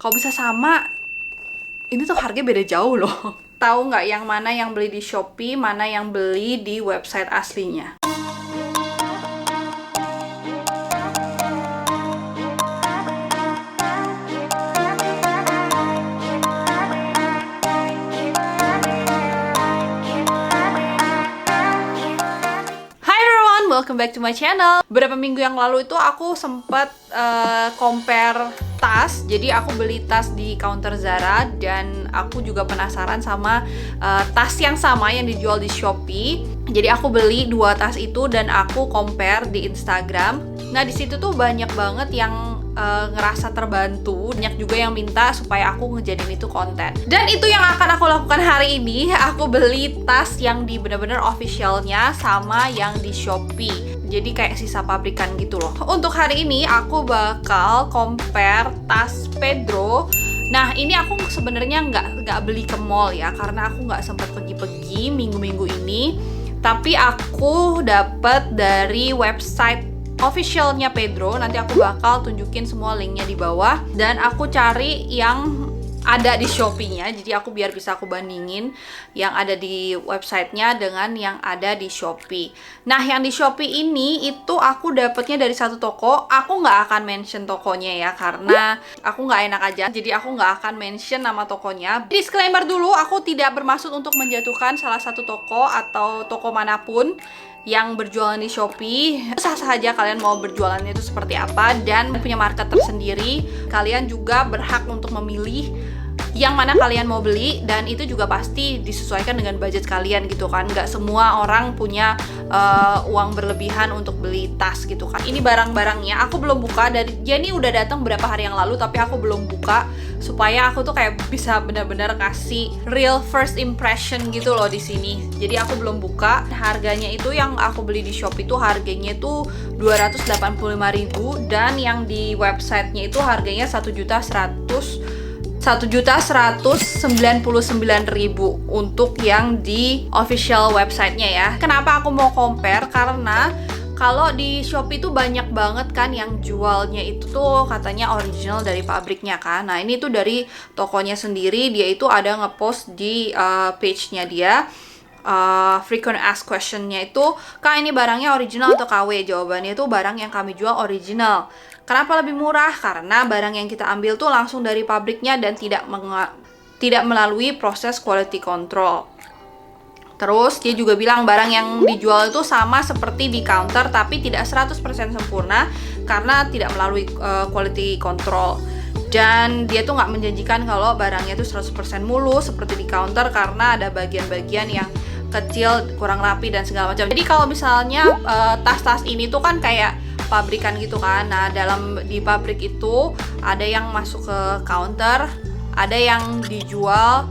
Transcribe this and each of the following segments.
Kalau bisa sama, ini tuh harganya beda jauh loh. Tahu nggak yang mana yang beli di Shopee, mana yang beli di website aslinya? Welcome back to my channel. Beberapa minggu yang lalu itu aku sempat compare tas. Jadi aku beli tas di counter Zara dan aku juga penasaran sama tas yang sama yang dijual di Shopee. Jadi aku beli dua tas itu dan aku compare di Instagram. Nah, di situ tuh banyak banget yang ngerasa terbantu, banyak juga yang minta supaya aku ngejadiin itu konten. Dan itu yang akan aku lakukan hari ini. Aku beli tas yang di bener-bener officialnya sama yang di Shopee. Jadi kayak sisa pabrikan gitu loh. Untuk hari ini aku bakal compare tas Pedro. Nah, ini aku sebenarnya nggak beli ke mall ya, karena aku nggak sempat pergi-pergi minggu-minggu ini. Tapi aku dapet dari website officialnya Pedro. Nanti aku bakal tunjukin semua linknya di bawah. Dan aku cari yang ada di Shopee-nya. Jadi biar bisa aku bandingin yang ada di websitenya dengan yang ada di Shopee. Nah, yang di Shopee ini itu aku dapetnya dari satu toko. Aku nggak akan mention tokonya ya, karena aku nggak enak aja. Jadi aku nggak akan mention nama tokonya. Disclaimer dulu, aku tidak bermaksud untuk menjatuhkan salah satu toko atau toko manapun yang berjualan di Shopee. Sah-sah aja kalian mau berjualannya itu seperti apa, dan punya market tersendiri. Kalian juga berhak untuk memilih yang mana kalian mau beli, dan itu juga pasti disesuaikan dengan budget kalian gitu kan. Nggak semua orang punya uang berlebihan untuk beli tas gitu kan. Ini barang-barangnya aku belum buka, dari dia ini udah datang beberapa hari yang lalu tapi aku belum buka, supaya aku tuh kayak bisa benar-benar kasih real first impression gitu loh di sini. Jadi aku belum buka. Harganya itu yang aku beli di Shopee itu harganya itu 285.000, dan yang di websitenya itu harganya 1.199.000 untuk yang di official websitenya ya. Kenapa aku mau compare? Karena kalau di Shopee tuh banyak banget kan yang jualnya itu tuh katanya original dari pabriknya kan. Nah, ini tuh dari tokonya sendiri. Dia itu ada ngepost di page-nya dia. Frequent ask question-nya itu, Kak, ini barangnya original atau KW? Jawabannya itu barang yang kami jual original. Kenapa lebih murah? Karena barang yang kita ambil tuh langsung dari pabriknya dan tidak melalui proses quality control. Terus dia juga bilang barang yang dijual itu sama seperti di counter tapi tidak 100% sempurna karena tidak melalui quality control. Dan dia tuh nggak menjanjikan kalau barangnya itu 100% mulus seperti di counter, karena ada bagian-bagian yang kecil, kurang rapi dan segala macam. Jadi kalau misalnya tas-tas ini tuh kan kayak pabrikan gitu kan. Nah, di pabrik itu ada yang masuk ke counter, ada yang dijual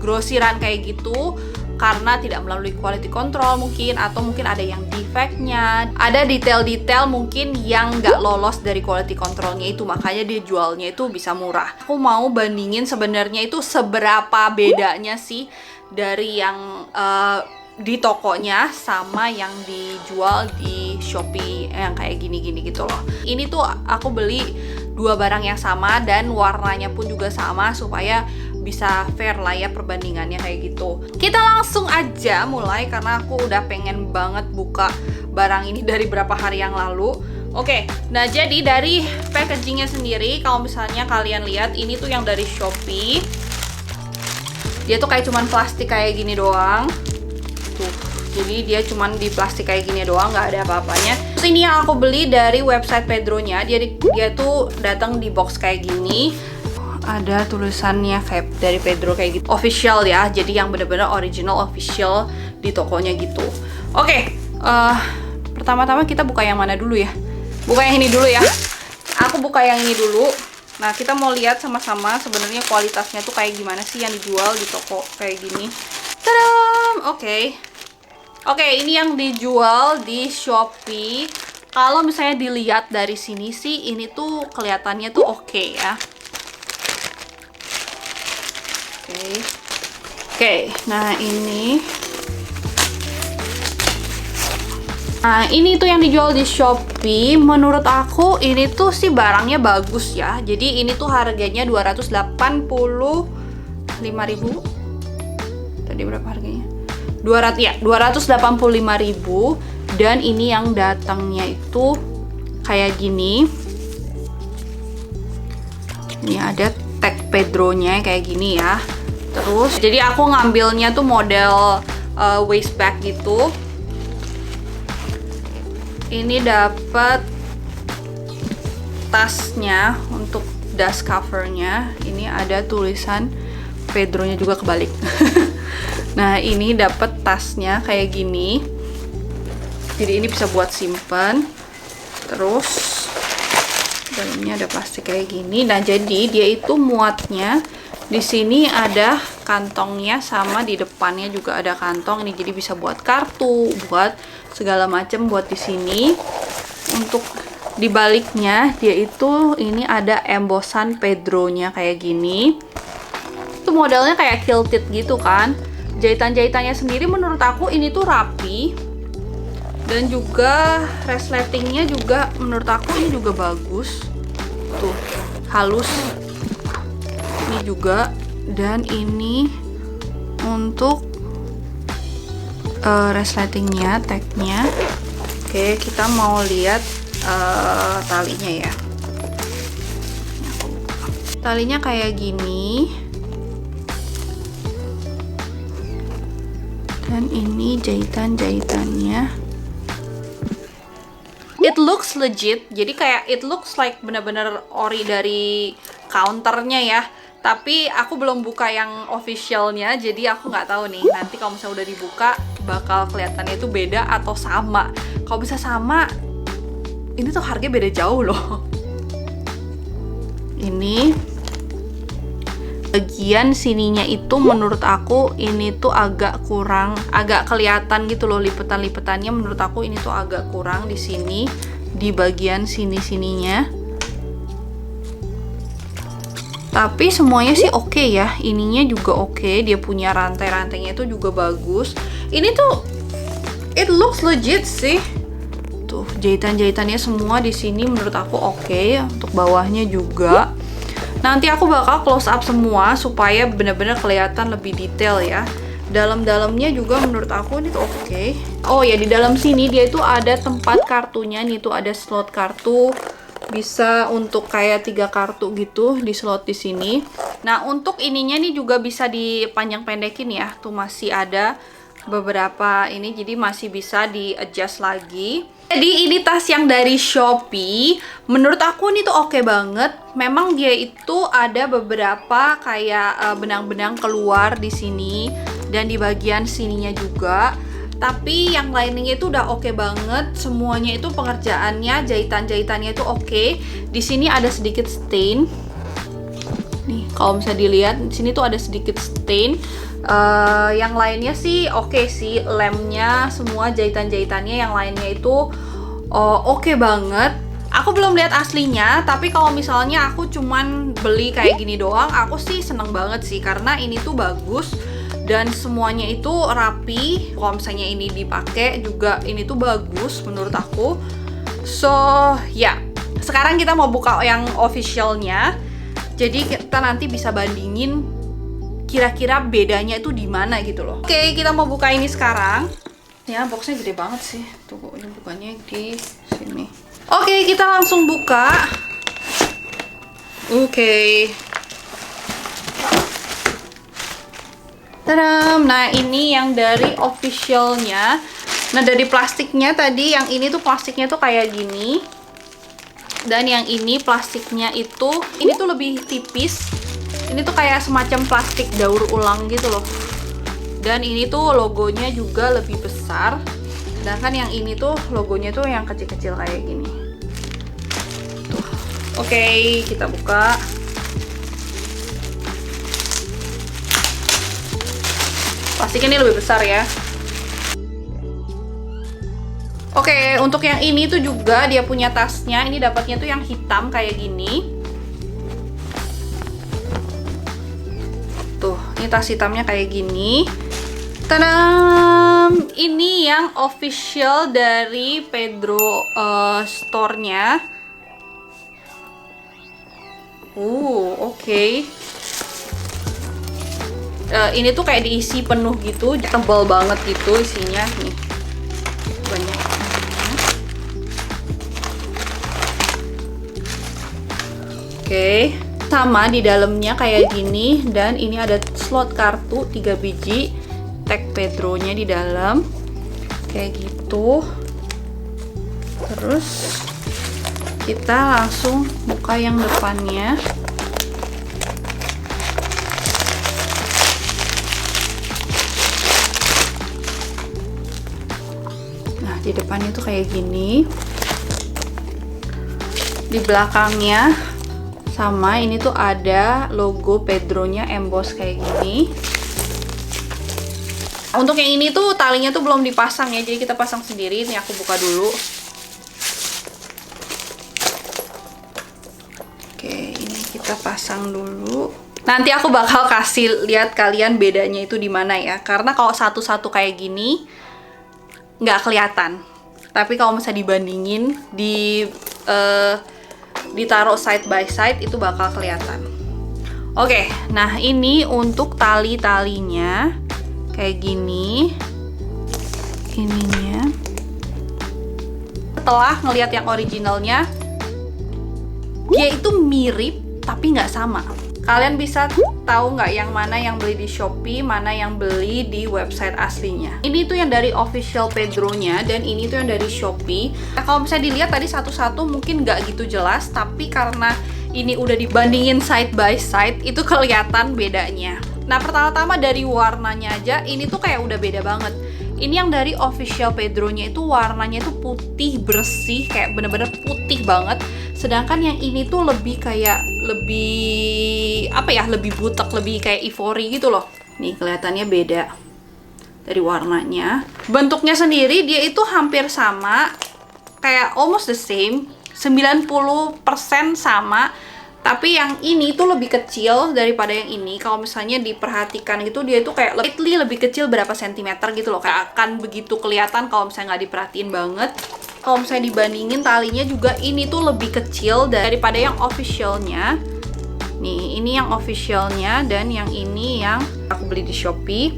grosiran kayak gitu karena tidak melalui quality control mungkin, atau mungkin ada yang defectnya, ada detail-detail mungkin yang nggak lolos dari quality controlnya itu, makanya dia jualnya itu bisa murah. Aku mau bandingin sebenarnya itu seberapa bedanya sih dari yang di tokonya sama yang dijual di Shopee yang kayak gini-gini gitu loh. Ini tuh aku beli dua barang yang sama dan warnanya pun juga sama supaya bisa fair lah ya perbandingannya kayak gitu. Kita langsung aja mulai karena aku udah pengen banget buka barang ini dari berapa hari yang lalu. Oke, nah jadi dari packagingnya sendiri, kalau misalnya kalian lihat ini tuh yang dari Shopee, dia tuh kayak cuman plastik kayak gini doang. Tuh, jadi dia cuman di plastik kayak gini doang, nggak ada apa-apanya. Terus ini yang aku beli dari website Pedro-nya, dia tuh datang di box kayak gini. Ada tulisannya kayak dari Pedro kayak gitu, official ya, jadi yang bener-bener original official di tokonya gitu. Oke, pertama-tama kita buka yang mana dulu ya? Buka yang ini dulu ya. Aku buka yang ini dulu. Nah, kita mau lihat sama-sama sebenarnya kualitasnya tuh kayak gimana sih yang dijual di toko kayak gini. Tadam! Oke, ini yang dijual di Shopee. Kalau misalnya dilihat dari sini sih, ini tuh kelihatannya tuh oke ya. Oke, nah ini Nah, ini tuh yang dijual di Shopee. Menurut aku ini tuh sih barangnya bagus ya. Jadi ini tuh harganya 285.000. Tadi berapa harganya? 200 ya, 285.000. Dan ini yang datangnya itu kayak gini. Ini ada tag Pedro-nya kayak gini ya. Terus jadi aku ngambilnya tuh model waist bag gitu. Ini dapat tasnya untuk dust covernya. Ini ada tulisan Pedro-nya juga kebalik. Nah, ini dapat tasnya kayak gini. Jadi ini bisa buat simpen. Terus dalamnya ada plastik kayak gini. Nah, jadi dia itu muatnya di sini ada kantongnya, sama di depannya juga ada kantong. Ini jadi bisa buat kartu, buat segala macam buat di sini. Untuk di baliknya dia itu ini ada embosan Pedro-nya kayak gini. Itu modelnya kayak quilted gitu kan. Jahitan-jahitannya sendiri menurut aku ini tuh rapi. Dan juga resletingnya juga menurut aku ini juga bagus. Tuh, halus. Ini juga, dan ini untuk resletingnya, tagnya. Oke, kita mau lihat talinya ya. Talinya kayak gini, dan ini jahitan-jahitannya. It looks legit, jadi kayak it looks like bener-bener ori dari counternya ya. Tapi aku belum buka yang officialnya, jadi aku nggak tahu nih. Nanti kalau misalnya udah dibuka, bakal kelihatannya itu beda atau sama. Kalau bisa sama, ini tuh harganya beda jauh loh. Ini bagian sininya itu menurut aku ini tuh agak kurang, agak kelihatan gitu loh lipetan-lipetannya. Menurut aku ini tuh agak kurang di sini, di bagian sini-sininya. Tapi semuanya sih oke ya. Ininya juga oke. Dia punya rantai-rantainya itu juga bagus. Ini tuh it looks legit sih. Tuh, jahitan-jahitannya semua di sini menurut aku oke. Untuk bawahnya juga. Nanti aku bakal close up semua supaya benar-benar kelihatan lebih detail ya. Dalam-dalamnya juga menurut aku ini tuh oke. Oh ya, di dalam sini dia itu ada tempat kartunya. Nih tuh ada slot kartu. Bisa untuk kayak 3 kartu gitu di slot di sini. Nah, untuk ininya nih juga bisa dipanjang pendekin ya. Tuh masih ada beberapa ini, jadi masih bisa di adjust lagi. Jadi ini tas yang dari Shopee. Menurut aku ini tuh oke banget. Memang dia itu ada beberapa kayak benang-benang keluar di sini dan di bagian sininya juga. Tapi yang liningnya itu udah oke banget. Semuanya itu pengerjaannya, jahitan-jahitannya itu oke. Di sini ada sedikit stain. Nih, kalau bisa dilihat di sini tuh ada sedikit stain. Yang lainnya sih oke sih. Lemnya, semua jahitan-jahitannya yang lainnya itu oke banget. Aku belum lihat aslinya, tapi kalau misalnya aku cuman beli kayak gini doang, aku sih seneng banget sih karena ini tuh bagus. Dan semuanya itu rapi. Kalau misalnya ini dipakai juga ini tuh bagus menurut aku. So ya, sekarang kita mau buka yang officialnya. Jadi kita nanti bisa bandingin kira-kira bedanya itu di mana gitu loh. Oke, kita mau buka ini sekarang. Ya, boxnya gede banget sih. Tuh, ini bukannya di sini. Oke, kita langsung buka. Oke. Tadam! Nah, ini yang dari officialnya. Nah, dari plastiknya tadi, yang ini tuh plastiknya tuh kayak gini. Dan yang ini plastiknya itu, ini tuh lebih tipis. Ini tuh kayak semacam plastik daur ulang gitu loh. Dan ini tuh logonya juga lebih besar. Sedangkan yang ini tuh logonya tuh yang kecil-kecil kayak gini. Tuh. Oke, kita buka. Plastiknya ini lebih besar ya. Oke, untuk yang ini tuh juga dia punya tasnya. Ini dapatnya tuh yang hitam kayak gini. Tuh, ini tas hitamnya kayak gini. Tadam! Ini yang official dari Pedro store-nya. Oke. Ini tuh kayak diisi penuh gitu, tebal banget gitu isinya nih. Banyak. Oke. Sama di dalamnya kayak gini, dan ini ada slot kartu 3 biji, tag Pedro-nya di dalam kayak gitu. Terus kita langsung buka yang depannya. Nah, di depannya tuh kayak gini. Di belakangnya sama, ini tuh ada logo Pedro-nya emboss kayak gini. Untuk yang ini tuh talinya tuh belum dipasang ya, jadi kita pasang sendiri. Ini aku buka dulu. Oke, ini kita pasang dulu. Nanti aku bakal kasih lihat kalian bedanya itu di mana ya. Karena kalau satu-satu kayak gini nggak kelihatan. Tapi kalau misalnya dibandingin ditaruh side by side itu bakal kelihatan. Oke, nah ini untuk tali-talinya kayak gini. Ininya. Setelah ngelihat yang originalnya, dia itu mirip tapi nggak sama. Kalian bisa tahu nggak yang mana yang beli di Shopee, mana yang beli di website aslinya. Ini tuh yang dari official Pedro-nya, dan ini tuh yang dari Shopee. Nah, kalau misalnya dilihat tadi satu-satu mungkin nggak gitu jelas, tapi karena ini udah dibandingin side by side, itu kelihatan bedanya. Nah, pertama-tama dari warnanya aja, ini tuh kayak udah beda banget. Ini yang dari official Pedro-nya itu warnanya itu putih bersih, kayak bener-bener putih banget. Sedangkan yang ini tuh lebih kayak lebih butek, lebih kayak ivory gitu loh. Nih kelihatannya beda dari warnanya. Bentuknya sendiri dia itu hampir sama, kayak almost the same, 90% sama. Tapi yang ini tuh lebih kecil daripada yang ini. Kalau misalnya diperhatikan gitu, dia itu kayak lebih kecil berapa sentimeter gitu loh. Kayak akan begitu kelihatan kalau misalnya nggak diperhatiin banget. Kalau misalnya dibandingin talinya juga, ini tuh lebih kecil daripada yang officialnya. Nih, ini yang officialnya, dan yang ini yang aku beli di Shopee.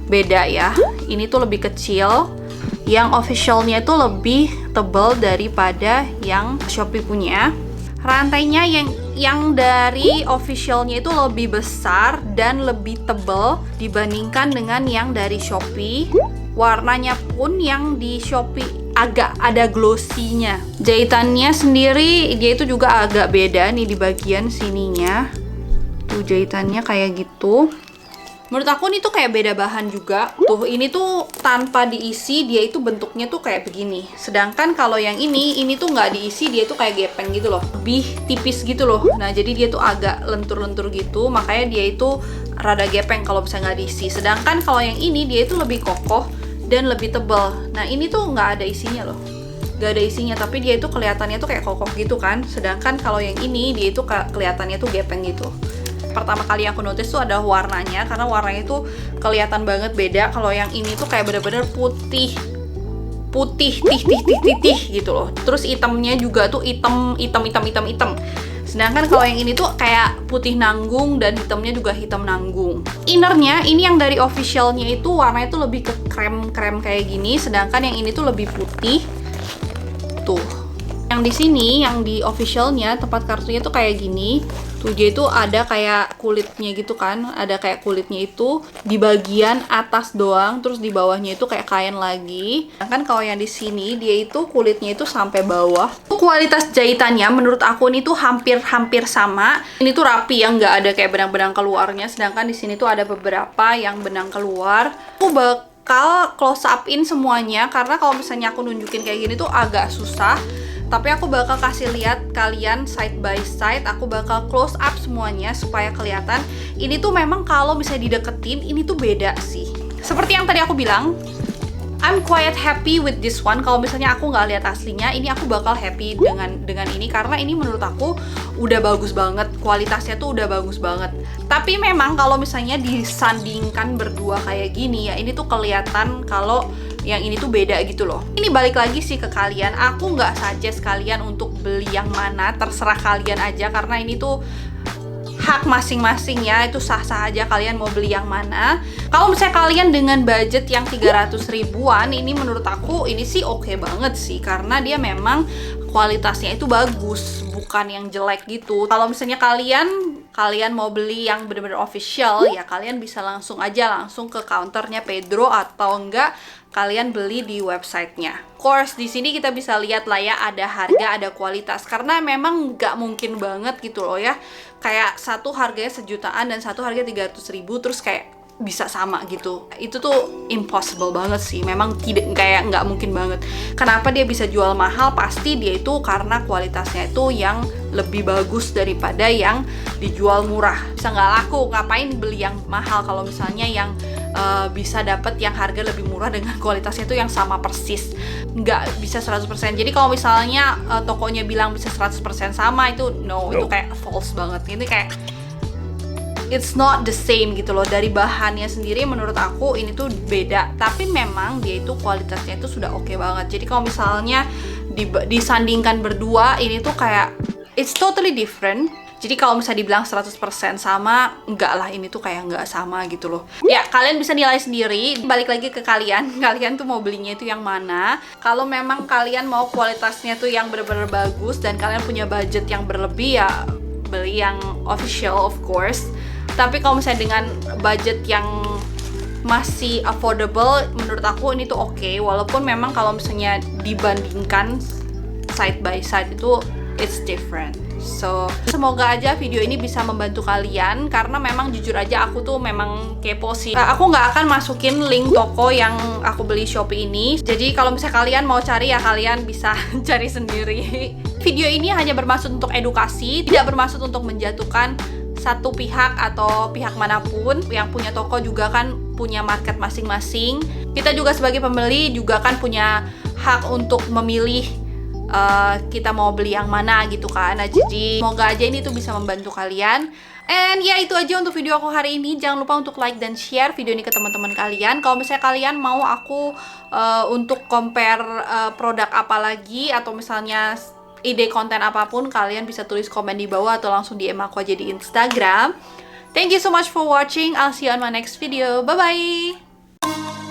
Beda ya. Ini tuh lebih kecil. Yang officialnya itu lebih tebal daripada yang Shopee punya. Rantainya yang dari officialnya itu lebih besar dan lebih tebal dibandingkan dengan yang dari Shopee. Warnanya pun yang di Shopee agak ada glossy-nya. Jahitannya sendiri dia itu juga agak beda nih di bagian sininya. Tuh jahitannya kayak gitu. Menurut aku ini tuh kayak beda bahan juga. Tuh ini tuh tanpa diisi dia itu bentuknya tuh kayak begini. Sedangkan kalau yang ini tuh nggak diisi, dia tuh kayak gepeng gitu loh. Lebih tipis gitu loh. Nah jadi dia tuh agak lentur-lentur gitu. Makanya dia itu rada gepeng kalau misalnya nggak diisi. Sedangkan kalau yang ini dia itu lebih kokoh dan lebih tebal. Nah ini tuh nggak ada isinya loh. Nggak ada isinya, tapi dia itu kelihatannya tuh kayak kokoh gitu kan. Sedangkan kalau yang ini dia itu kelihatannya tuh gepeng gitu. Pertama kali aku notice tuh ada warnanya, karena warnanya tuh kelihatan banget beda. Kalau yang ini tuh kayak bener-bener putih gitu loh. Terus hitamnya juga tuh hitam. Sedangkan kalau yang ini tuh kayak putih nanggung dan hitamnya juga hitam nanggung. Innernya ini yang dari officialnya itu warnanya tuh lebih ke krem kayak gini, sedangkan yang ini tuh lebih putih. Tuh. Yang di sini, yang di officialnya tempat kartunya tuh kayak gini. Tuh dia itu ada kayak kulitnya gitu kan, ada kayak kulitnya itu di bagian atas doang, terus di bawahnya itu kayak kain lagi. Sedangkan kalau yang di sini dia itu kulitnya itu sampai bawah. Kualitas jahitannya menurut aku ini tuh hampir sama. Ini tuh rapi, yang nggak ada kayak benang-benang keluarnya. Sedangkan di sini tuh ada beberapa yang benang keluar. Aku bakal close up in semuanya karena kalau misalnya aku nunjukin kayak gini tuh agak susah. Tapi aku bakal kasih lihat kalian side by side. Aku bakal close up semuanya supaya kelihatan. Ini tuh memang kalau misalnya dideketin, ini tuh beda sih. Seperti yang tadi aku bilang, I'm quite happy with this one. Kalau misalnya aku nggak lihat aslinya, ini aku bakal happy dengan ini karena ini menurut aku udah bagus banget, kualitasnya tuh udah bagus banget. Tapi memang kalau misalnya disandingkan berdua kayak gini ya, ini tuh kelihatan kalau yang ini tuh beda gitu loh. Ini balik lagi sih ke kalian. Aku nggak suggest kalian untuk beli yang mana, terserah kalian aja karena ini tuh hak masing-masing ya, itu sah-sah aja kalian mau beli yang mana. Kalau misalnya kalian dengan budget yang 300 ribuan, ini menurut aku ini sih oke banget sih, karena dia memang kualitasnya itu bagus, bukan yang jelek gitu. Kalau misalnya kalian mau beli yang bener-bener official, ya kalian bisa langsung ke counternya Pedro, atau enggak kalian beli di websitenya. Of course di sini kita bisa lihat lah ya, ada harga, ada kualitas, karena memang nggak mungkin banget gitu loh ya, kayak satu harganya sejutaan dan satu harga 300 ribu terus kayak bisa sama gitu. Itu tuh impossible banget sih, memang tidak, kayak nggak mungkin banget. Kenapa dia bisa jual mahal? Pasti dia itu karena kualitasnya itu yang lebih bagus daripada yang dijual murah. Bisa nggak laku, ngapain beli yang mahal kalau misalnya yang bisa dapat yang harga lebih murah dengan kualitasnya itu yang sama persis. Nggak bisa 100%. Jadi kalau misalnya tokonya bilang bisa 100% sama, itu no, itu kayak false banget. Ini kayak it's not the same gitu loh. Dari bahannya sendiri menurut aku ini tuh beda, tapi memang dia itu kualitasnya itu sudah oke banget. Jadi kalau misalnya disandingkan berdua, ini tuh kayak it's totally different. Jadi kalau misalnya dibilang 100% sama, enggak lah, ini tuh kayak enggak sama gitu loh. Ya, kalian bisa nilai sendiri. Balik lagi ke kalian. Kalian tuh mau belinya itu yang mana. Kalau memang kalian mau kualitasnya tuh yang bener-bener bagus dan kalian punya budget yang berlebih, ya beli yang official of course. Tapi kalau misalnya dengan budget yang masih affordable, menurut aku ini tuh oke. Walaupun memang kalau misalnya dibandingkan side by side itu it's different. So, semoga aja video ini bisa membantu kalian, karena memang jujur aja aku tuh memang kepo sih. Aku nggak akan masukin link toko yang aku beli Shopee ini. Jadi kalau misalnya kalian mau cari, ya kalian bisa cari sendiri. Video ini hanya bermaksud untuk edukasi, tidak bermaksud untuk menjatuhkan satu pihak atau pihak manapun. Yang punya toko juga kan punya market masing-masing. Kita juga sebagai pembeli juga kan punya hak untuk memilih kita mau beli yang mana gitu kan. Nah, jadi semoga aja ini tuh bisa membantu kalian. And ya, itu aja untuk video aku hari ini. Jangan lupa untuk like dan share video ini ke teman-teman kalian. Kalau misalnya kalian mau aku untuk compare produk apa lagi, atau misalnya ide konten apapun, kalian bisa tulis komen di bawah atau langsung DM aku aja di Instagram. Thank you so much for watching. I'll see you on my next video. Bye bye.